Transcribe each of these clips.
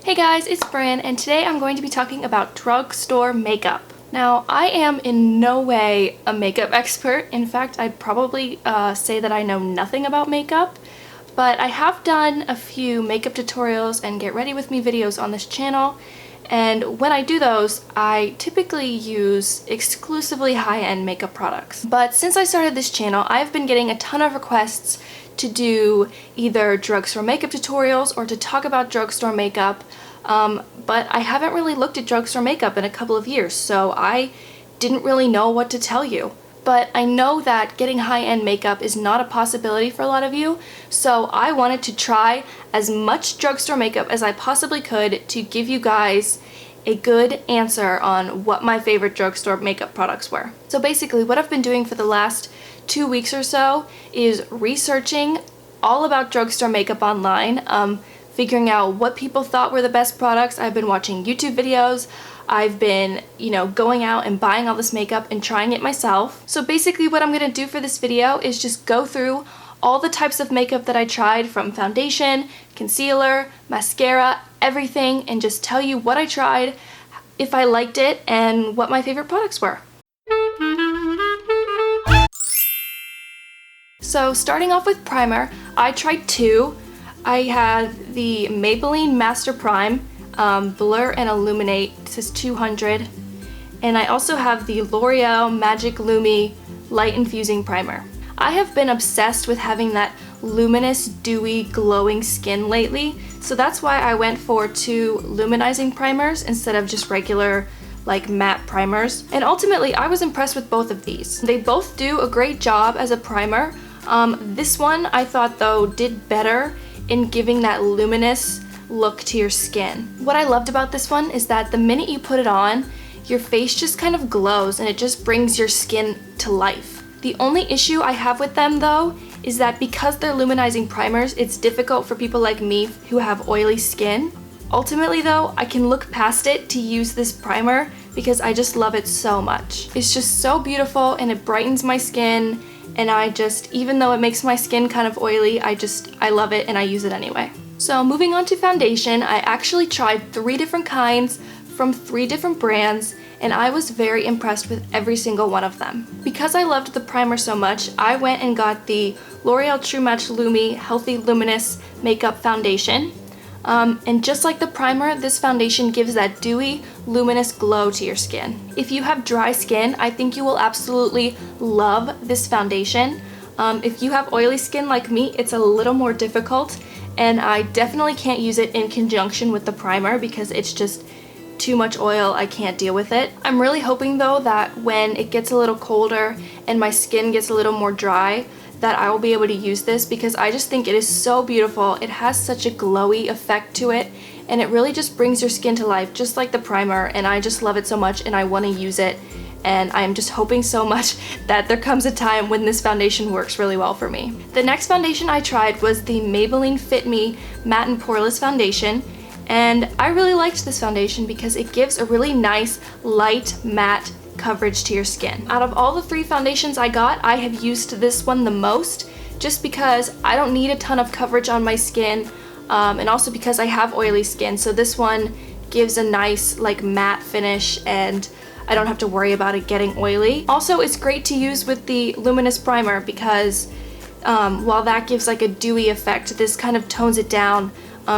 Hey guys, it's Bryn, and today I'm going to be talking about drugstore makeup. Now, I am in no way a makeup expert. In fact, I'd probably say that I know nothing about makeup, but I have done a few makeup tutorials and get ready with me videos on this channel, and when I do those, I typically use exclusively high-end makeup products. But since I started this channel, I've been getting a ton of requests to do either drugstore makeup tutorials or to talk about drugstore makeup, but I haven't really looked at drugstore makeup in a couple of years, so I didn't really know what to tell you. But I know that getting high-end makeup is not a possibility for a lot of you, so I wanted to try as much drugstore makeup as I possibly could to give you guys a good answer on what my favorite drugstore makeup products were. So basically what I've been doing for the last 2 weeks or so is researching all about drugstore makeup online, figuring out what people thought were the best products. I've been watching YouTube videos. I've been, going out and buying all this makeup and trying it myself. So basically what I'm going to do for this video is just go through all the types of makeup that I tried, from foundation, concealer, mascara, everything, and just tell you what I tried, if I liked it, and what my favorite products were. So starting off with primer, I tried two. I had the Maybelline Master Prime, Blur and Illuminate, this is 200, and I also have the Loreal Magic Lumi Light Infusing Primer. I have been obsessed with having that luminous, dewy, glowing skin lately, so that's why I went for two luminizing primers instead of just regular matte primers, and ultimately I was impressed with both of these. They both do a great job as a primer. This one I thought though did better in giving that luminous look to your skin. What I loved about this one is that the minute you put it on, your face just kind of glows and it just brings your skin to life. The only issue I have with them though is that because they're luminizing primers, it's difficult for people like me who have oily skin. Ultimately though, I can look past it to use this primer because I just love it so much. It's just so beautiful and it brightens my skin, and even though it makes my skin kind of oily, I love it and I use it anyway. So moving on to foundation, I actually tried 3 different kinds from 3 different brands, and I was very impressed with every single one of them. Because I loved the primer so much, I went and got the L'Oreal True Match Lumi Healthy Luminous Makeup Foundation. And just like the primer, this foundation gives that dewy, luminous glow to your skin. If you have dry skin, I think you will absolutely love this foundation. If you have oily skin like me, it's a little more difficult, and I definitely can't use it in conjunction with the primer because it's just too much oil. I can't deal with it. I'm really hoping though that when it gets a little colder and my skin gets a little more dry, that I will be able to use this because I just think it is so beautiful. It has such a glowy effect to it, and it really just brings your skin to life just like the primer, and I just love it so much and I want to use it, and I'm just hoping so much that there comes a time when this foundation works really well for me. The next foundation I tried was the Maybelline FitMe Matte and Poreless Foundation, and I really liked this foundation because it gives a really nice light matte coverage to your skin. Out of all the 3 foundations I got, I have used this one the most just because I don't need a ton of coverage on my skin, and also because I have oily skin, so this one gives a nice matte finish and I don't have to worry about it getting oily. Also, it's great to use with the luminous primer because while that gives a dewy effect, this kind of tones it down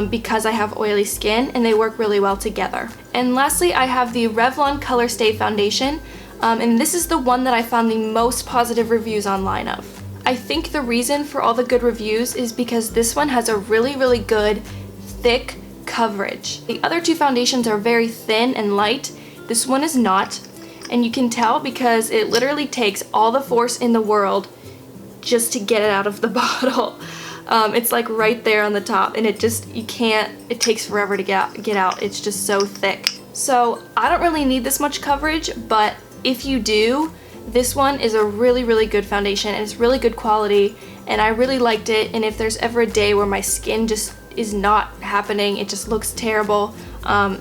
because I have oily skin, and they work really well together. And lastly, I have the Revlon Colorstay Foundation, and this is the one that I found the most positive reviews online of. I think the reason for all the good reviews is because this one has a really, really good, thick coverage. The other 2 foundations are very thin and light. This one is not, and you can tell because it literally takes all the force in the world just to get it out of the bottle. It's right there on the top, and it takes forever to get out. It's just so thick. So I don't really need this much coverage, but if you do, this one is a really, really good foundation, and it's really good quality, and I really liked it. And if there's ever a day where my skin just is not happening, it just looks terrible,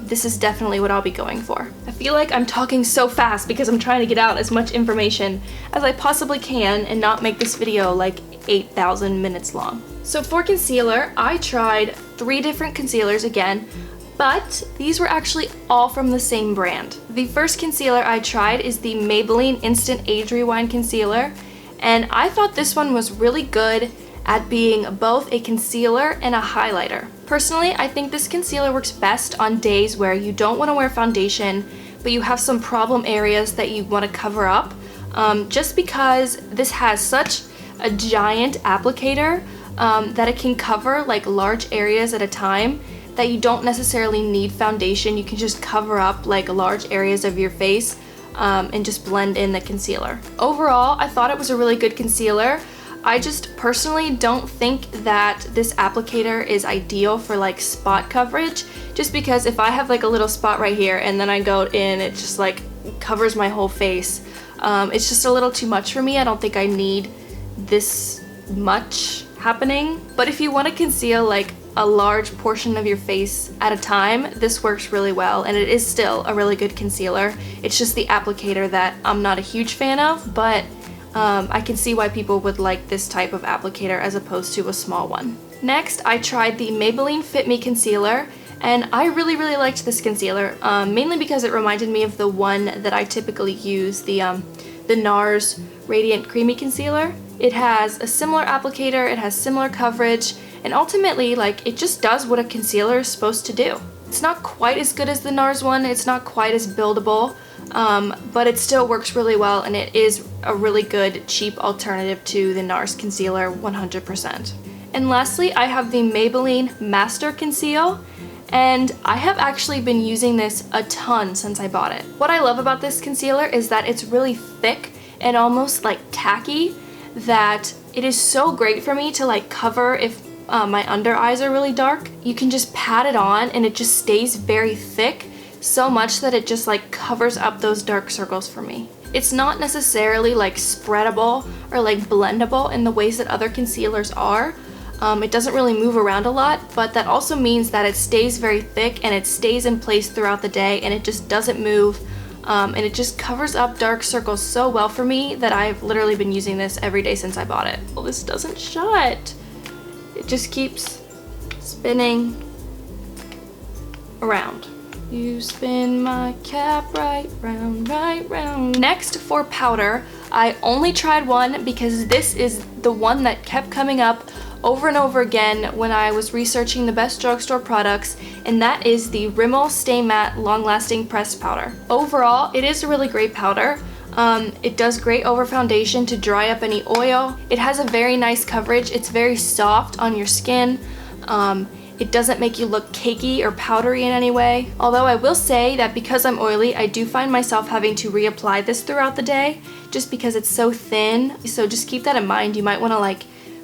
this is definitely what I'll be going for. I feel like I'm talking so fast because I'm trying to get out as much information as I possibly can and not make this video 8,000 minutes long. So for concealer, I tried 3 different concealers again. but these were actually all from the same brand. The first concealer I tried is the Maybelline Instant Age Rewind Concealer, and I thought this one was really good at being both a concealer and a highlighter. Personally, I think this concealer works best on days where you don't want to wear foundation, but you have some problem areas that you want to cover up, just because this has such a giant applicator that it can cover like large areas at a time, that you don't necessarily need foundation. You can just cover up like large areas of your face and just blend in the concealer. Overall, I thought it was a really good concealer. I just personally don't think that this applicator is ideal for like spot coverage, just because if I have like a little spot right here and then I go in, it just like covers my whole face. It's just a little too much for me. I don't think I need this much happening. But if you want to conceal like a large portion of your face at a time, this works really well, and it is still a really good concealer. It's just the applicator that I'm not a huge fan of, but I can see why people would like this type of applicator as opposed to a small one. Next, I tried the Maybelline FitMe concealer, and I really liked this concealer, mainly because it reminded me of the one that I typically use, the NARS Radiant Creamy Concealer. It has a similar applicator, it has similar coverage, and ultimately, like, it just does what a concealer is supposed to do. It's not quite as good as the NARS one, it's not quite as buildable, but it still works really well, and it is a really good cheap alternative to the NARS concealer 100%. And lastly, I have the Maybelline Master Conceal, and I have actually been using this a ton since I bought it. What I love about this concealer is that it's really thick and almost like tacky, that it is so great for me to like cover if my under eyes are really dark. You can just pat it on and it just stays very thick, so much that it just like covers up those dark circles for me. It's not necessarily like spreadable or like blendable in the ways that other concealers are. It doesn't really move around a lot, but that also means that it stays very thick and it stays in place throughout the day, and it just doesn't move, and it just covers up dark circles so well for me that I've literally been using this every day since I bought it. Well, this doesn't shut. It just keeps spinning around. You spin my cap right round, right round. Next, for powder, I only tried one because this is the one that kept coming up over and over again when I was researching the best drugstore products, and that is the Rimmel Stay Matte Long Lasting Pressed Powder. Overall, it is a really great powder. It does great over foundation to dry up any oil. It has a very nice coverage. It's very soft on your skin. It doesn't make you look cakey or powdery in any way. Although I will say that because I'm oily, I do find myself having to reapply this throughout the day just because it's so thin. So just keep that in mind. You might want to like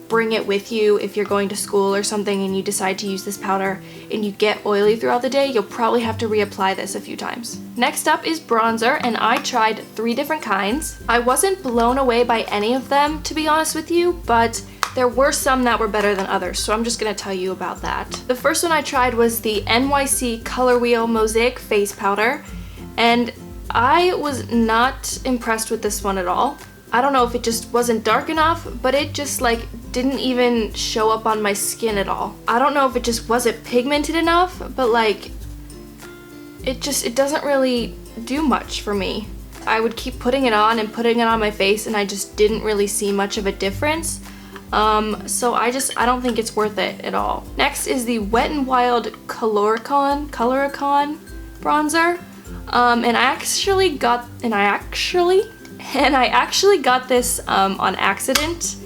bring it with you if you're going to school or something and you decide to use this powder and you get oily throughout the day. You'll probably have to reapply this a few times. Next up is bronzer, and I tried 3 different kinds. I wasn't blown away by any of them, to be honest with you, but there were some that were better than others, so I'm just gonna tell you about that. The first one I tried was the NYC Color Wheel Mosaic Face Powder, and I was not impressed with this one at all. I don't know if it just wasn't dark enough, but it just like didn't even show up on my skin at all. I don't know if it just wasn't pigmented enough, but like it doesn't really do much for me. I would keep putting it on and putting it on my face, and I just didn't really see much of a difference. So I don't think it's worth it at all. This is the Wet n Wild Coloricon bronzer. And I actually got this on accident.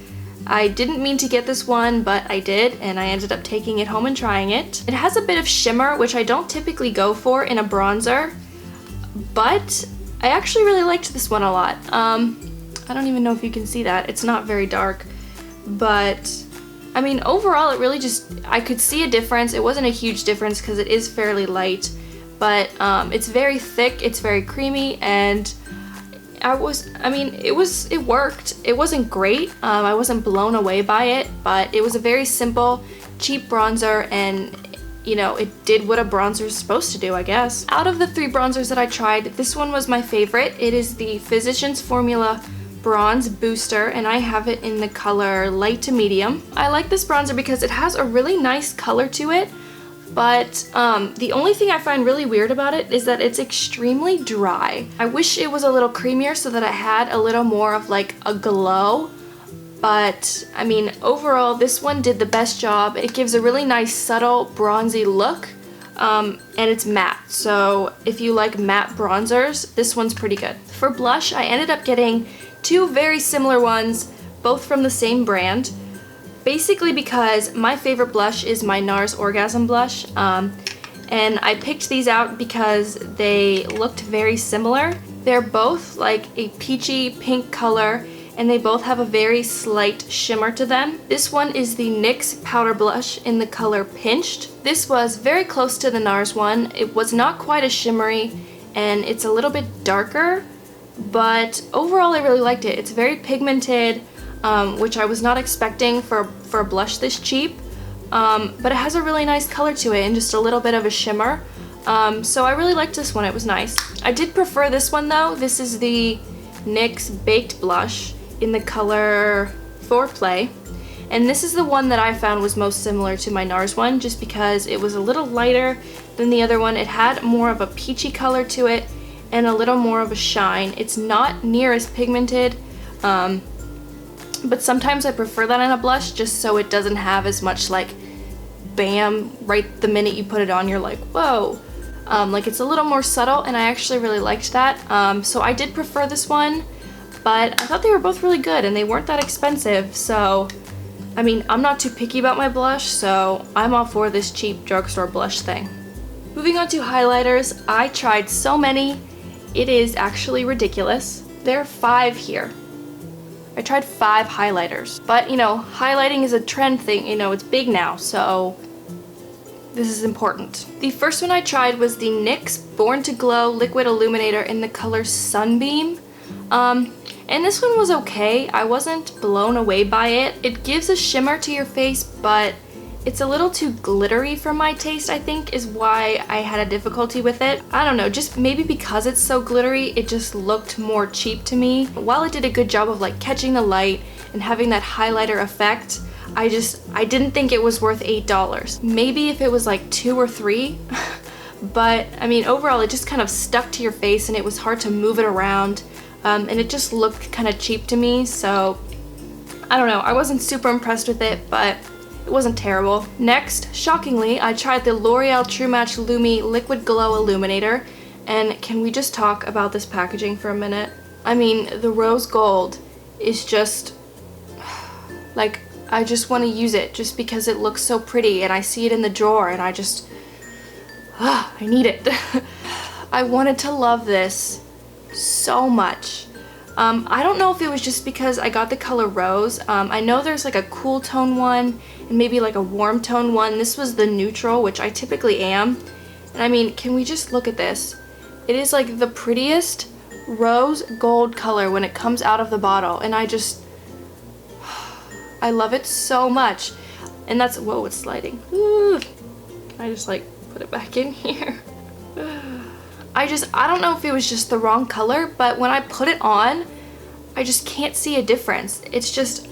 I didn't mean to get this one, but I did, and I ended up taking it home and trying it. It has a bit of shimmer, which I don't typically go for in a bronzer, but I actually really liked this one a lot. I don't even know if you can see that. It's not very dark, but I mean, overall, it really just, I could see a difference. It wasn't a huge difference because it is fairly light, but it's very thick, it's very creamy, and it worked. It wasn't great. I wasn't blown away by it, but it was a very simple, cheap bronzer, and you know, it did what a bronzer is supposed to do, I guess. Out of the 3 bronzers that I tried, this one was my favorite. It is the Physicians Formula Bronze Booster, and I have it in the color light to medium. I like this bronzer because it has a really nice color to it, But the only thing I find really weird about it is that it's extremely dry. I wish it was a little creamier so that it had a little more of like a glow. But I mean, overall, this one did the best job. It gives a really nice, subtle, bronzy look. And it's matte, so if you like matte bronzers, this one's pretty good. For blush, I ended up getting two very similar ones, both from the same brand. Basically because my favorite blush is my NARS Orgasm blush, and I picked these out because they looked very similar. They're both like a peachy pink color, and they both have a very slight shimmer to them. This one is the NYX powder blush in the color Pinched. This was very close to the NARS one. It was not quite as shimmery, and it's a little bit darker, but overall I really liked it. It's very pigmented, which I was not expecting for a blush this cheap, but it has a really nice color to it and just a little bit of a shimmer. So I really liked this one, it was nice. I did prefer this one though. This is the NYX Baked Blush in the color Foreplay, and this is the one that I found was most similar to my NARS one, just because it was a little lighter than the other one. It had more of a peachy color to it and a little more of a shine. It's not near as pigmented, but sometimes I prefer that in a blush just so it doesn't have as much like bam, right the minute you put it on you're like whoa. Like it's a little more subtle, and I actually really liked that. So I did prefer this one, but I thought they were both really good and they weren't that expensive. So, I mean, I'm not too picky about my blush, so I'm all for this cheap drugstore blush thing. Moving on to highlighters, I tried so many, it is actually ridiculous. There are 5 here. I tried 5 highlighters, but you know, highlighting is a trend thing, you know, it's big now, so this is important. The first one I tried was the NYX Born to Glow Liquid Illuminator in the color Sunbeam. And this one was okay. I wasn't blown away by it. It gives a shimmer to your face, but it's a little too glittery for my taste, I think, is why I had a difficulty with it. I don't know, just maybe because it's so glittery, it just looked more cheap to me. While it did a good job of like catching the light and having that highlighter effect, I didn't think it was worth $8. Maybe if it was like 2 or 3, but I mean, overall it just kind of stuck to your face and it was hard to move it around. And it just looked kind of cheap to me, so I don't know, I wasn't super impressed with it, but it wasn't terrible. Next, shockingly, I tried the L'Oreal True Match Lumi Liquid Glow Illuminator, and can we just talk about this packaging for a minute? I mean, the rose gold is just, like, I just want to use it just because it looks so pretty and I see it in the drawer and I just, I need it. I wanted to love this so much. I don't know if it was just because I got the color rose. I know there's like a cool tone one and maybe like a warm tone one. This was the neutral, which I typically am. And I mean, can we just look at this? It is like the prettiest rose gold color when it comes out of the bottle, and I love it so much. And that's, whoa, it's sliding. Ooh. I just like put it back in here. I don't know if it was just the wrong color, but when I put it on, I just can't see a difference. It's just,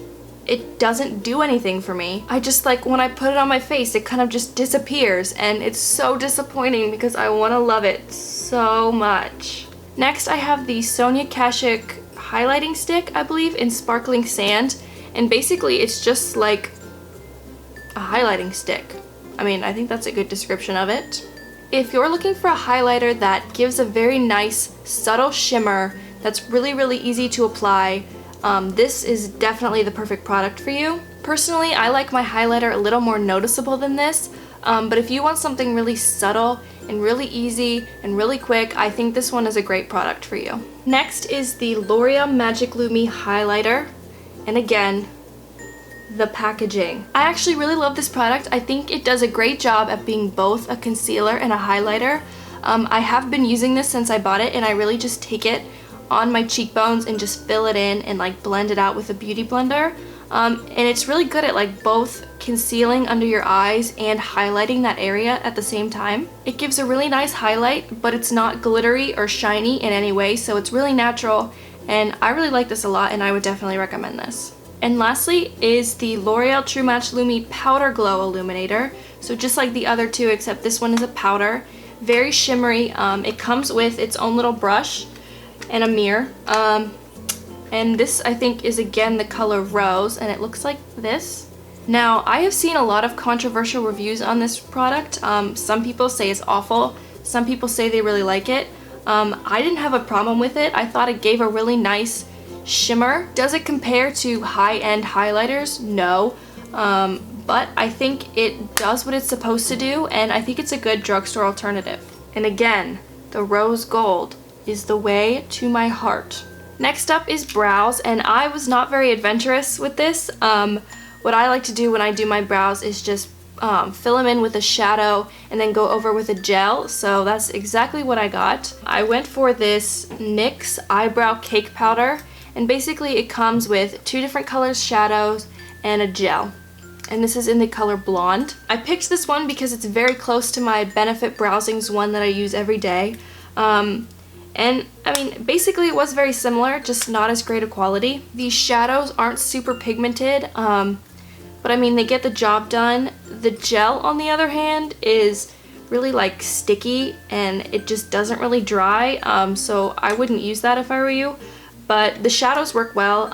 it doesn't do anything for me. I just like, when I put it on my face, it kind of just disappears, and it's so disappointing because I want to love it so much. Next, I have the Sonia Kashuk highlighting stick, I believe, in Sparkling Sand, and basically it's just like a highlighting stick. I mean, I think that's a good description of it. If you're looking for a highlighter that gives a very nice, subtle shimmer that's really, really easy to apply, this is definitely the perfect product for you. Personally, I like my highlighter a little more noticeable than this, but if you want something really subtle and really easy and really quick, I think this one is a great product for you. Next is the L'Oreal Magic Lumi highlighter, and again, the packaging. I actually really love this product. I think it does a great job at being both a concealer and a highlighter. I have been using this since I bought it, and I really just take it on my cheekbones and just fill it in and like blend it out with a beauty blender. And it's really good at like both concealing under your eyes and highlighting that area at the same time. It gives a really nice highlight, but it's not glittery or shiny in any way, so it's really natural, and I really like this a lot, and I would definitely recommend this. And lastly is the L'Oreal True Match Lumi Powder Glow Illuminator. So just like the other two, except this one is a powder. Very shimmery. It comes with its own little brush and a mirror. And this, I think, is again the color Rose, and it looks like this. Now, I have seen a lot of controversial reviews on this product. Some people say it's awful. Some people say they really like it. I didn't have a problem with it. I thought it gave a really nice shimmer. Does it compare to high-end highlighters? No. But I think it does what it's supposed to do, and I think it's a good drugstore alternative. And again, the rose gold is the way to my heart. Next up is brows, and I was not very adventurous with this. What I like to do when I do my brows is just fill them in with a shadow and then go over with a gel, so that's exactly what I got. I went for this NYX Eyebrow Cake Powder, and basically it comes with 2 different colors shadows and a gel. And this is in the color Blonde. I picked this one because it's very close to my Benefit Browsings one that I use every day. And I mean, basically it was very similar, just not as great a quality. These shadows aren't super pigmented, but I mean, they get the job done. The gel, on the other hand, is really like sticky and it just doesn't really dry, so I wouldn't use that if I were you. But the shadows work well,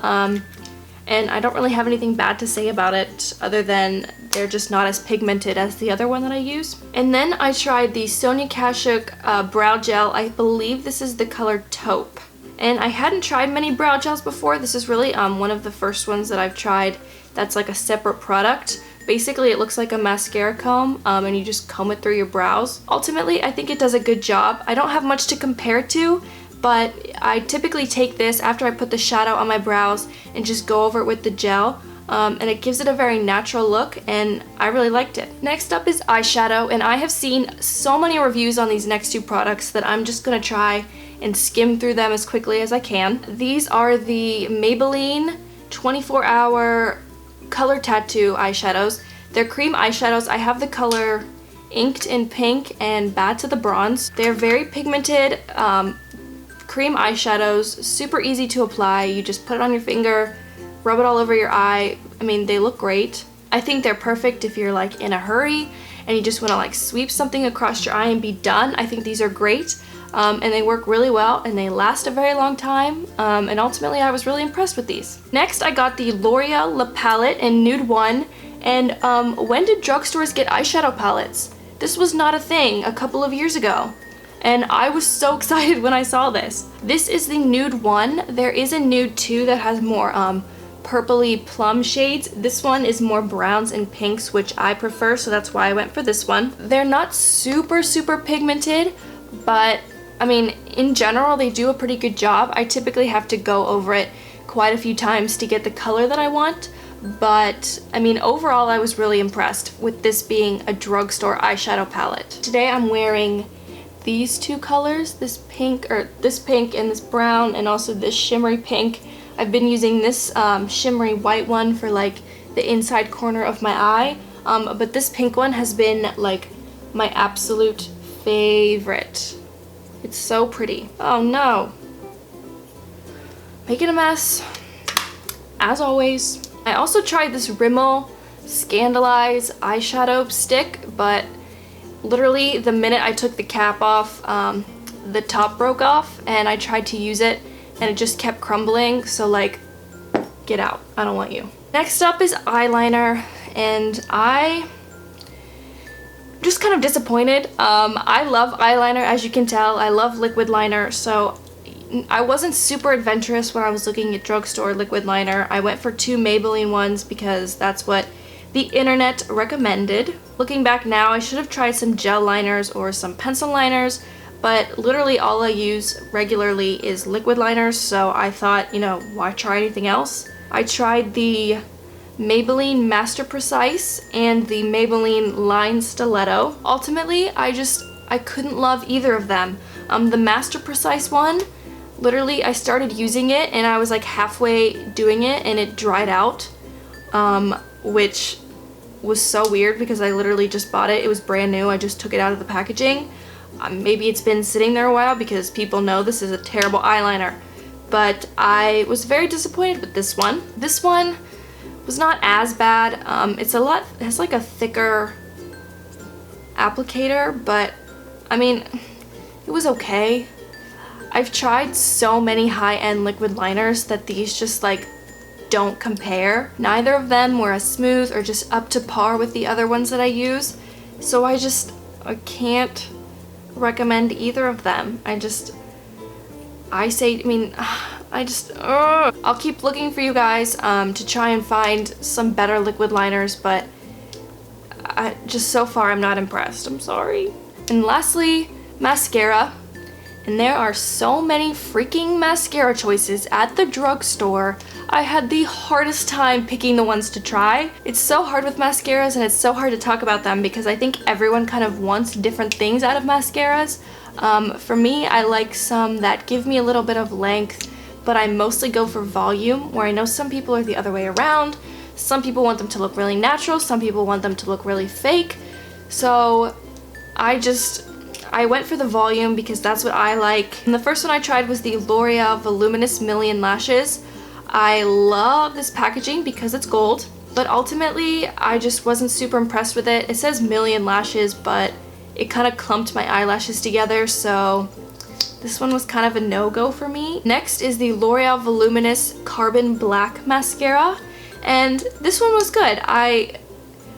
and I don't really have anything bad to say about it other than they're just not as pigmented as the other one that I use. And then I tried the Sonia Kashuk brow gel. I believe this is the color Taupe. And I hadn't tried many brow gels before. This is really one of the first ones that I've tried that's like a separate product. Basically, it looks like a mascara comb, and you just comb it through your brows. Ultimately, I think it does a good job. I don't have much to compare to, but I typically take this after I put the shadow on my brows and just go over it with the gel. And it gives it a very natural look, and I really liked it. Next up is eyeshadow, and I have seen so many reviews on these next 2 products that I'm just gonna try and skim through them as quickly as I can. These are the Maybelline 24-Hour Color Tattoo eyeshadows. They're cream eyeshadows. I have the color Inked in Pink and Bad to the Bronze. They're very pigmented cream eyeshadows, super easy to apply. You just put it on your finger, rub it all over your eye. I mean, they look great. I think they're perfect if you're like in a hurry and you just want to like sweep something across your eye and be done. I think these are great, and they work really well and they last a very long time, and ultimately I was really impressed with these. Next, I got the L'Oreal La Palette in Nude 1, and when did drugstores get eyeshadow palettes? This was not a thing a couple of years ago. And I was so excited when I saw this. This is the Nude 1. There is a Nude 2 that has more purpley plum shades. This one is more browns and pinks, which I prefer, so that's why I went for this one. They're not super pigmented, but I mean, in general, they do a pretty good job. I typically have to go over it quite a few times to get the color that I want, but I mean, overall, I was really impressed with this being a drugstore eyeshadow palette. Today I'm wearing these 2 colors, this pink and this brown, and also this shimmery pink. I've been using this shimmery white one for like the inside corner of my eye, but this pink one has been like my absolute favorite. It's so pretty. Oh no. Making a mess, as always. I also tried this Rimmel Scandalize eyeshadow stick, but literally the minute I took the cap off, the top broke off, and I tried to use it and it just kept crumbling, so like, get out, I don't want you. Next up is eyeliner, and I'm just kind of disappointed. I love eyeliner, as you can tell. I love liquid liner, so I wasn't super adventurous when I was looking at drugstore liquid liner. I went for 2 Maybelline ones because that's what the internet recommended. Looking back now, I should have tried some gel liners or some pencil liners, but literally all I use regularly is liquid liners, so I thought, you know, why try anything else? I tried the Maybelline Master Precise and the Maybelline Line Stiletto. Ultimately, I couldn't love either of them. The Master Precise one, literally I started using it and I was like halfway doing it and it dried out, which was so weird because I literally just bought it. It was brand new. I just took it out of the packaging. Maybe it's been sitting there a while because people know this is a terrible eyeliner, but I was very disappointed with this one. This one was not as bad. It has like a thicker applicator, but I mean, it was okay. I've tried so many high-end liquid liners that these just like don't compare. Neither of them were as smooth or just up to par with the other ones that I use, so I can't recommend either of them. I'll keep looking for you guys to try and find some better liquid liners, but so far I'm not impressed. I'm sorry. And lastly, mascara. And there are so many freaking mascara choices at the drugstore. I had the hardest time picking the ones to try. It's so hard with mascaras, and it's so hard to talk about them because I think everyone kind of wants different things out of mascaras. For me, I like some that give me a little bit of length, but I mostly go for volume, where I know some people are the other way around. Some people want them to look really natural, some people want them to look really fake. So I went for the volume because that's what I like. And the first one I tried was the L'Oreal Voluminous Million Lashes. I love this packaging because it's gold, but ultimately I just wasn't super impressed with it. It says million lashes, but it kind of clumped my eyelashes together, so this one was kind of a no-go for me. Next is the L'Oreal Voluminous Carbon Black Mascara, and this one was good. I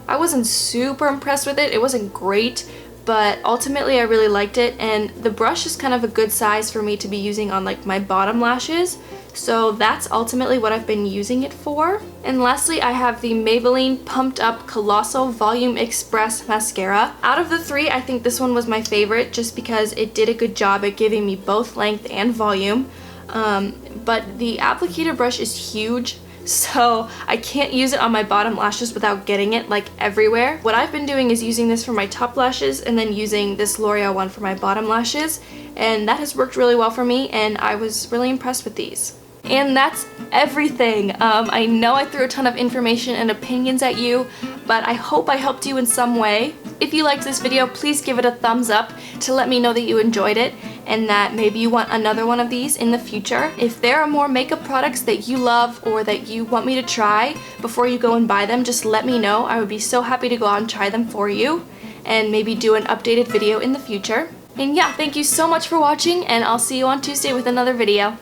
wasn't super impressed with it. It wasn't great, but ultimately I really liked it, and the brush is kind of a good size for me to be using on like my bottom lashes, so that's ultimately what I've been using it for. And lastly, I have the Maybelline Pumped Up Colossal Volume Express Mascara. Out of the three, I think this one was my favorite just because it did a good job at giving me both length and volume, but the applicator brush is huge, so I can't use it on my bottom lashes without getting it like everywhere. What I've been doing is using this for my top lashes and then using this L'Oreal one for my bottom lashes, and that has worked really well for me, and I was really impressed with these. And that's everything. I know I threw a ton of information and opinions at you, but I hope I helped you in some way. If you liked this video, please give it a thumbs up to let me know that you enjoyed it and that maybe you want another one of these in the future. If there are more makeup products that you love or that you want me to try before you go and buy them, just let me know. I would be so happy to go out and try them for you and maybe do an updated video in the future. And yeah, thank you so much for watching, and I'll see you on Tuesday with another video.